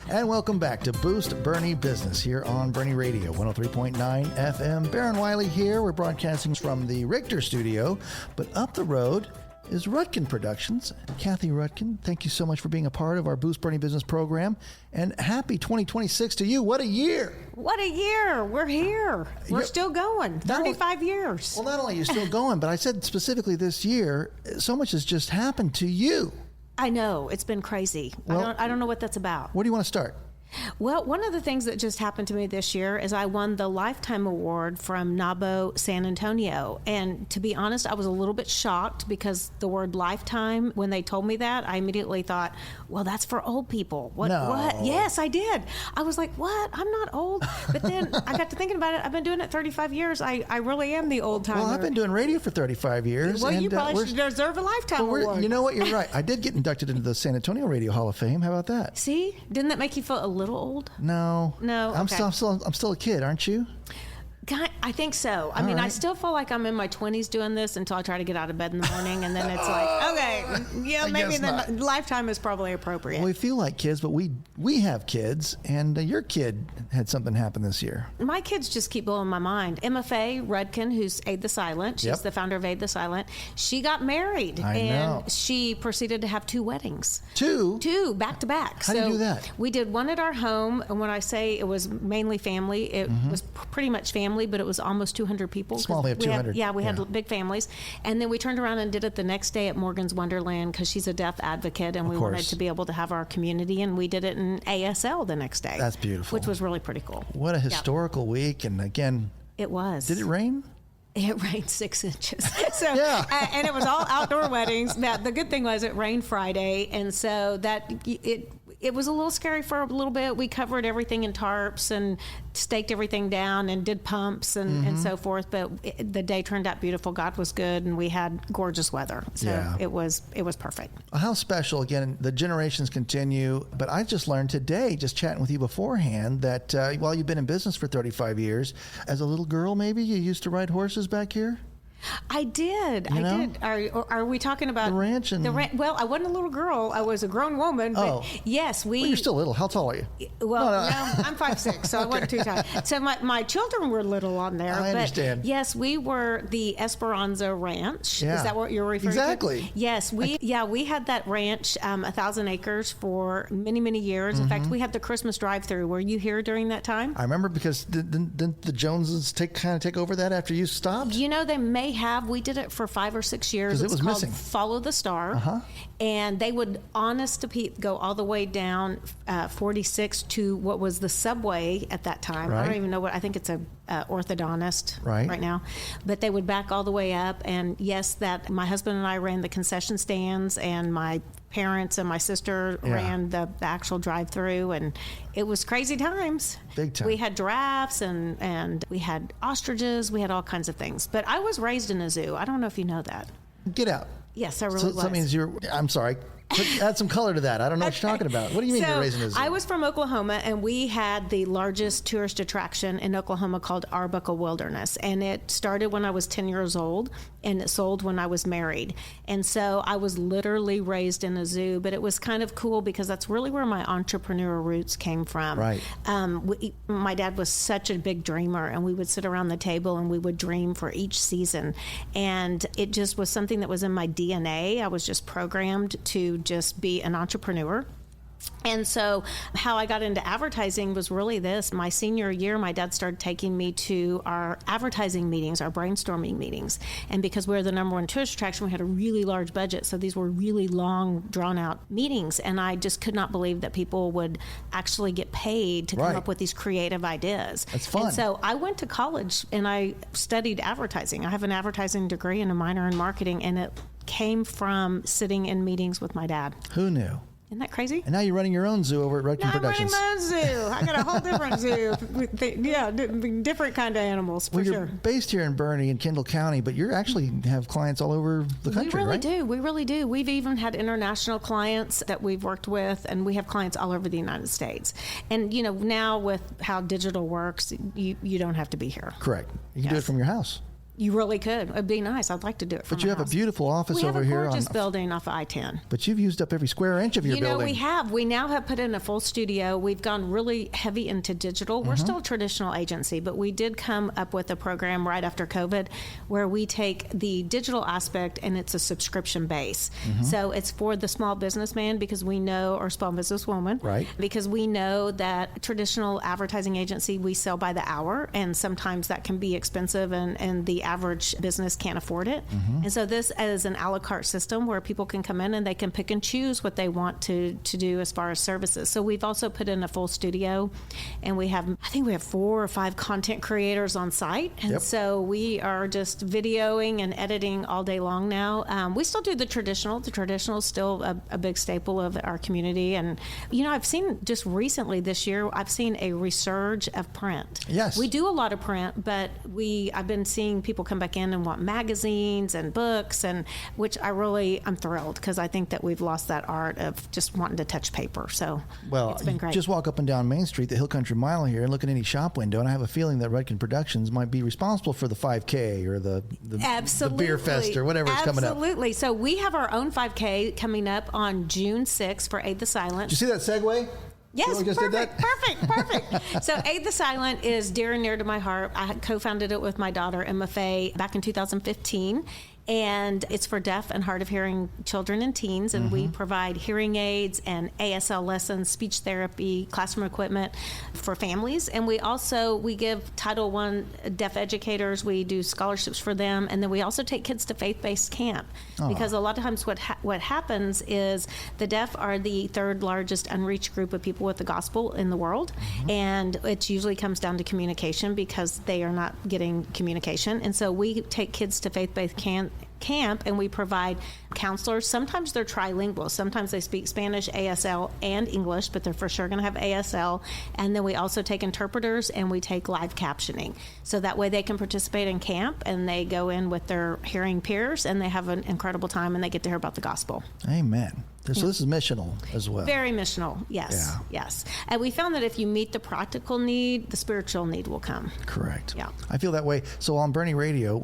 And welcome back to Boost Boerne Business here on Boerne Radio, 103.9 FM. Barron Wiley here. We're broadcasting from the Richter studio, but up the road is Rudkin Productions. Kathy Rudkin, thank you so much for being a part of our Boost Boerne Business program. And happy 2026 to you. What a year. What a year. We're here. We're still going. 35 years. Well, not only are you still going, but I said specifically this year, so much has just happened to you. I know. It's been crazy. Well, I don't know what that's about. Where do you want to start? Well, one of the things that just happened to me this year is I won the Lifetime Award from NABO San Antonio. And to be honest, I was a little bit shocked because the word lifetime, when they told me that, I immediately thought, well, that's for old people. What? Yes, I did. I was like, what? I'm not old. But then I got to thinking about it. I've been doing it 35 years. I really am the old timer. Well, I've been doing radio for 35 years. Well, you probably should deserve a Lifetime Award. You know what? You're right. I did get inducted into the San Antonio Radio Hall of Fame. How about that? See? Didn't that make you feel a little old? No. Okay. I'm still a kid, aren't you? I think so. I mean, I still feel like I'm in my 20s doing this until I try to get out of bed in the morning, and then it's like, okay, yeah, maybe then Lifetime is probably appropriate. Well, we feel like kids, but we have kids, and your kid had something happen this year. My kids just keep blowing my mind. Emma Faye Rudkin, who's Aid the Silent, she's the founder of Aid the Silent. She got married, and she proceeded to have 2 weddings. Two back to back. How do you do that? We did one at our home, and when I say it was mainly family, it was pretty much family, but it was almost 200 people. Small, they have 200. We had big families. And then we turned around and did it the next day at Morgan's Wonderland because she's a deaf advocate, and we wanted to be able to have our community, and we did it in ASL the next day. That's beautiful. Which was really pretty cool. What a historical week, and again... It was. Did it rain? It rained 6 inches. And it was all outdoor weddings. Now, the good thing was it rained Friday, and so that it was a little scary for a little bit. We covered everything in tarps and staked everything down and did pumps and so forth. But the day turned out beautiful. God was good, and we had gorgeous weather. So it was perfect. How special. Again, the generations continue. But I just learned today, just chatting with you beforehand, that while you've been in business for 35 years, as a little girl maybe, you used to ride horses back here? I did. Are we talking about the ranch? Well, I wasn't a little girl. I was a grown woman. But yes, Well, you're still little. How tall are you? Well, no, I'm 5'6", so I wasn't too tall. So my children were little on there. I understand. Yes, we were the Esperanza Ranch. Yeah. Is that what you're referring to? Exactly. Yes, we had that ranch, 1,000 acres for many, many years. In fact, we had the Christmas drive-through. Were you here during that time? I remember because didn't the Joneses take over that after you stopped? You know, they may have. We did it for 5 or 6 years. Because it was missing. Follow the Star. And they would, honest to Pete, go all the way down 46 to what was the subway at that time. Right. I don't even know what, I think it's a orthodontist right now. But they would back all the way up. And yes, that my husband and I ran the concession stands, and my parents and my sister ran the actual drive-through, and it was crazy times. Big time. We had giraffes and we had ostriches. We had all kinds of things. But I was raised in a zoo. I don't know if you know that. Get out. Yes, I really was. So that means I'm sorry. Add some color to that. I don't know what you're talking about. What do you mean you're raising a zoo? I was from Oklahoma, and we had the largest tourist attraction in Oklahoma called Arbuckle Wilderness. And it started when I was 10 years old, and it sold when I was married. And so I was literally raised in a zoo, but it was kind of cool because that's really where my entrepreneurial roots came from. Right. My dad was such a big dreamer, and we would sit around the table and we would dream for each season. And it just was something that was in my DNA. I was just programmed to just be an entrepreneur. And so how I got into advertising was really this. My senior year, my dad started taking me to our advertising meetings, our brainstorming meetings. And because we were the #1 tourist attraction, we had a really large budget. So these were really long, drawn-out meetings. And I just could not believe that people would actually get paid to come up with these creative ideas. That's fun. And so I went to college, and I studied advertising. I have an advertising degree and a minor in marketing, and it came from sitting in meetings with my dad. Who knew? Isn't that crazy? And now you're running your own zoo over at Rudkin Productions. I'm running my own zoo. I got a whole different zoo. Different kind of animals, for sure. You're based here in Boerne in Kendall County, but you actually have clients all over the country, right? We really do. We've even had international clients that we've worked with, and we have clients all over the United States. And, you know, now with how digital works, you don't have to be here. Correct. You can do it from your house. You really could. It'd be nice. I'd like to do it from But you have a beautiful office over here. We have a gorgeous building off of I-10. But you've used up every square inch of your building. We have. We now have put in a full studio. We've gone really heavy into digital. We're still a traditional agency, but we did come up with a program right after COVID where we take the digital aspect and it's a subscription base. So it's for the small businessman because we know, or small businesswoman, right? Because we know that traditional advertising agency, we sell by the hour, and sometimes that can be expensive and the average business can't afford it. And so this is an a la carte system where people can come in and they can pick and choose what they want to do as far as services. So we've also put in a full studio, and I think we have 4 or 5 content creators on site. And so we are just videoing and editing all day long now. We still do the traditional. The traditional is still a big staple of our community. And, I've seen just recently this year, I've seen a resurge of print. Yes. We do a lot of print, but I've been seeing people come back in and want magazines and books, and which I'm thrilled because I think that we've lost that art of just wanting to touch paper. So it's been great. Just walk up and down Main Street, the Hill Country Mile here, and look at any shop window, and I have a feeling that Rudkin Productions might be responsible for the 5K or the Beer Fest or whatever is coming up. Absolutely. So we have our own 5K coming up on June 6th for Aid the Silent. Did you see that segue? Yes, perfect. So Aid the Silent is dear and near to my heart. I co-founded it with my daughter, Emma Faye, back in 2015. And it's for deaf and hard of hearing children and teens. And we provide hearing aids and ASL lessons, speech therapy, classroom equipment for families. And we give Title I deaf educators. We do scholarships for them. And then we also take kids to faith-based camp. Because a lot of times what happens is the deaf are the 3rd largest unreached group of people with the gospel in the world. And it usually comes down to communication because they are not getting communication. And so we take kids to faith-based camp, and we provide counselors. Sometimes they're trilingual. Sometimes they speak Spanish, ASL, and English, but they're for sure going to have ASL. And then we also take interpreters, and we take live captioning. So that way they can participate in camp, and they go in with their hearing peers, and they have an incredible time, and they get to hear about the gospel. Amen. So this is missional as well. Very missional, yes. Yeah. Yes. And we found that if you meet the practical need, the spiritual need will come. Correct. Yeah. I feel that way. So on Boerne Radio,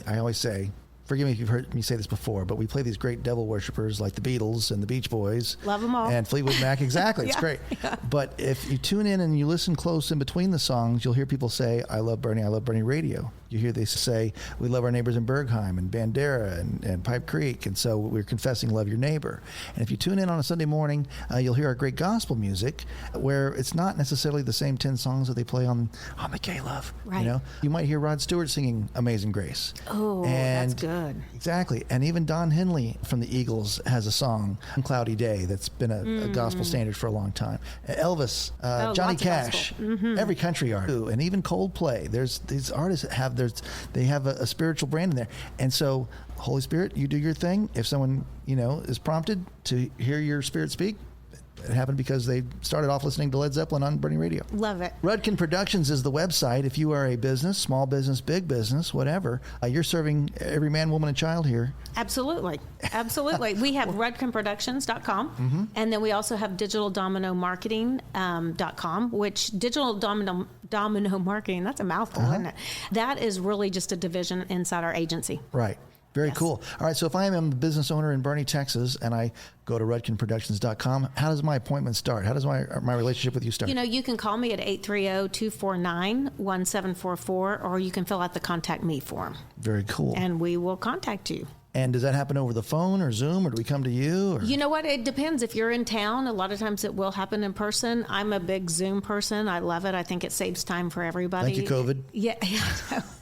I always say, forgive me if you've heard me say this before, but we play these great devil worshippers like the Beatles and the Beach Boys. Love them all. And Fleetwood Mac. Exactly. It's great. Yeah. But if you tune in and you listen close in between the songs, you'll hear people say, I love Boerne Radio. You hear they say, we love our neighbors in Bergheim and Bandera and Pipe Creek. And so we're confessing love your neighbor. And if you tune in on a Sunday morning, you'll hear our great gospel music where it's not necessarily the same 10 songs that they play on the K-Love. Right. You might hear Rod Stewart singing Amazing Grace. Oh, that's good. Exactly. And even Don Henley from the Eagles has a song, Cloudy Day, that's been a gospel standard for a long time. Elvis, Johnny Cash, every country artist, and even Coldplay. There's these artists that have a spiritual brand in there. And so, Holy Spirit, you do your thing. If someone, is prompted to hear your spirit speak, it happened because they started off listening to Led Zeppelin on Boerne Radio. Love it. Rudkin Productions is the website. If you are a business, small business, big business, whatever, you're serving every man, woman, and child here. Absolutely. We have rudkinproductions.com, and then we also have digitaldominomarketing.com, which Digital Domino Marketing, that's a mouthful, isn't it? That is really just a division inside our agency. Right. Very cool. All right, so if I am a business owner in Boerne, Texas, and I go to rudkinproductions.com, how does my appointment start? How does my relationship with you start? You can call me at 830-249-1744, or you can fill out the Contact Me form. Very cool. And we will contact you. And does that happen over the phone or Zoom, or do we come to you? Or? You know what? It depends. If you're in town, a lot of times it will happen in person. I'm a big Zoom person. I love it. I think it saves time for everybody. Thank you, COVID. Yeah.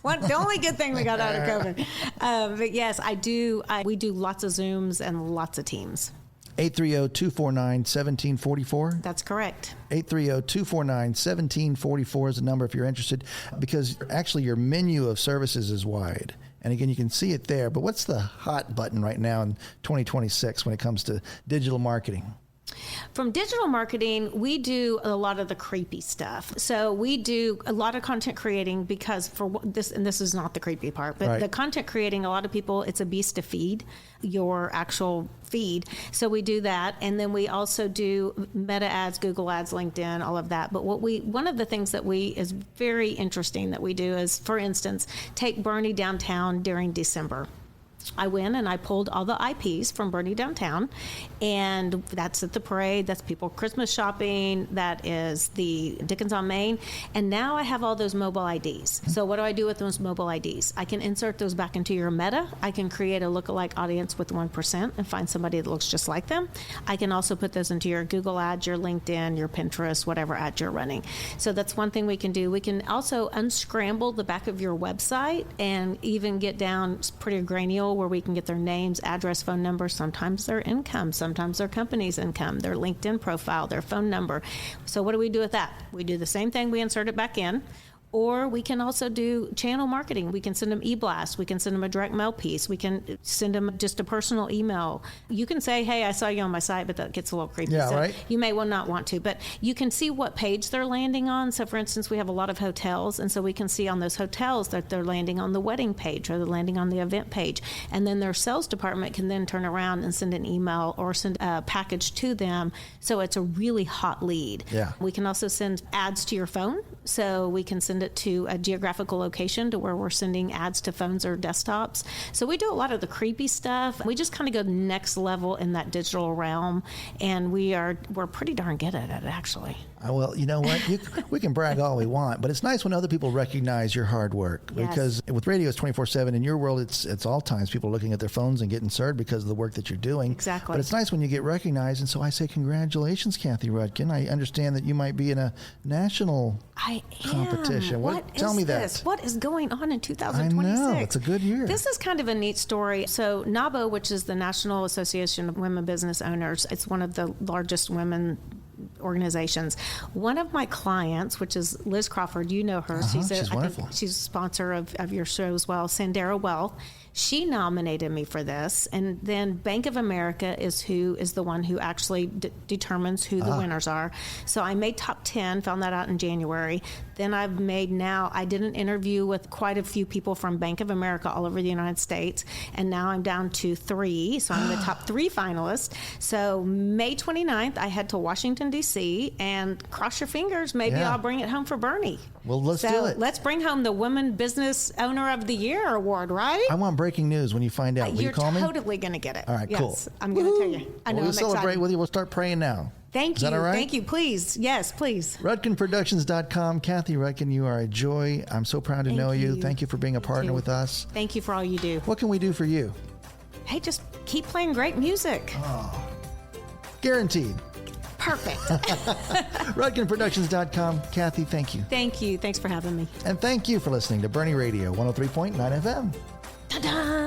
The only good thing we got out of COVID. But yes, I do. We do lots of Zooms and lots of Teams. 830-249-1744. That's correct. 830-249-1744 is the number if you're interested, because actually your menu of services is wide. And again, you can see it there. But what's the hot button right now in 2026 when it comes to digital marketing? From digital marketing, we do a lot of the creepy stuff. So we do a lot of content creating because for this, and this is not the creepy part, but the content creating, a lot of people, it's a beast to feed your actual feed. So we do that. And then we also do Meta ads, Google ads, LinkedIn, all of that. But one of the things that is very interesting that we do is, for instance, take Boerne downtown during December. I went and I pulled all the IPs from Boerne downtown, and that's at the parade, that's people Christmas shopping, that is the Dickens on Main, and now I have all those mobile IDs. So what do I do with those mobile IDs? I can insert those back into your Meta. I can create a lookalike audience with 1% and find somebody that looks just like them. I can also put those into your Google ads, your LinkedIn, your Pinterest, whatever ad you're running. So that's one thing we can do. We can also unscramble the back of your website and even get down pretty granular, where we can get their names, address, phone number, sometimes their income, sometimes their company's income, their LinkedIn profile, their phone number. So what do we do with that? We do the same thing. We insert it back in. Or we can also do channel marketing. We can send them e-blast. We can send them a direct mail piece. We can send them just a personal email. You can say, hey, I saw you on my site, but that gets a little creepy. Yeah, so right. You may well not want to, but you can see what page they're landing on. So for instance, we have a lot of hotels, and so we can see on those hotels that they're landing on the wedding page or they're landing on the event page. And then their sales department can then turn around and send an email or send a package to them. So it's a really hot lead. Yeah. We can also send ads to your phone. So we can send it to a geographical location to where we're sending ads to phones or desktops. So we do a lot of the creepy stuff. We just kind of go next level in that digital realm, and we're pretty darn good at it, actually. Well, you know what? We can brag all we want, but it's nice when other people recognize your hard work. Yes. Because with radio, it's 24/7. In your world, it's all times people looking at their phones and getting served because of the work that you're doing. Exactly. But it's nice when you get recognized, and so I say congratulations, Kathy Rudkin. I understand that you might be in a national competition. Tell me that. What is going on in 2026? I know, it's a good year. This is kind of a neat story. So NABO, which is the National Association of Women Business Owners, it's one of the largest women organizations. One of my clients, which is Liz Crawford, you know her. She's wonderful. She's a sponsor of your show as well, Sandera Well. She nominated me for this, and then Bank of America is the one who actually determines who the winners are. So I made top 10, found that out in January. Then I did an interview with quite a few people from Bank of America all over the United States, and now I'm down to 3, so I'm the top 3 finalists. So May 29th, I head to Washington, D.C., and cross your fingers, maybe I'll bring it home for Bernie. Well, let's do it. Let's bring home the Women Business Owner of the Year award, right? I want breaking news when you find out. Will you call me? You're totally going to get it. All right, yes, cool. I'm going to tell you. I know, we'll I'm celebrate excited. with you. We'll start praying now. Thank Is you. that all right? Thank you. Please. Yes, please. RudkinProductions.com. Kathy Rudkin, you are a joy. I'm so proud to know you. Thank you for being a partner with us. Thank you for all you do. What can we do for you? Hey, just keep playing great music. Guaranteed. Perfect. RudkinProductions.com. Kathy, thank you. Thank you. Thanks for having me. And thank you for listening to Boerne Radio 103.9 FM. Ta-da!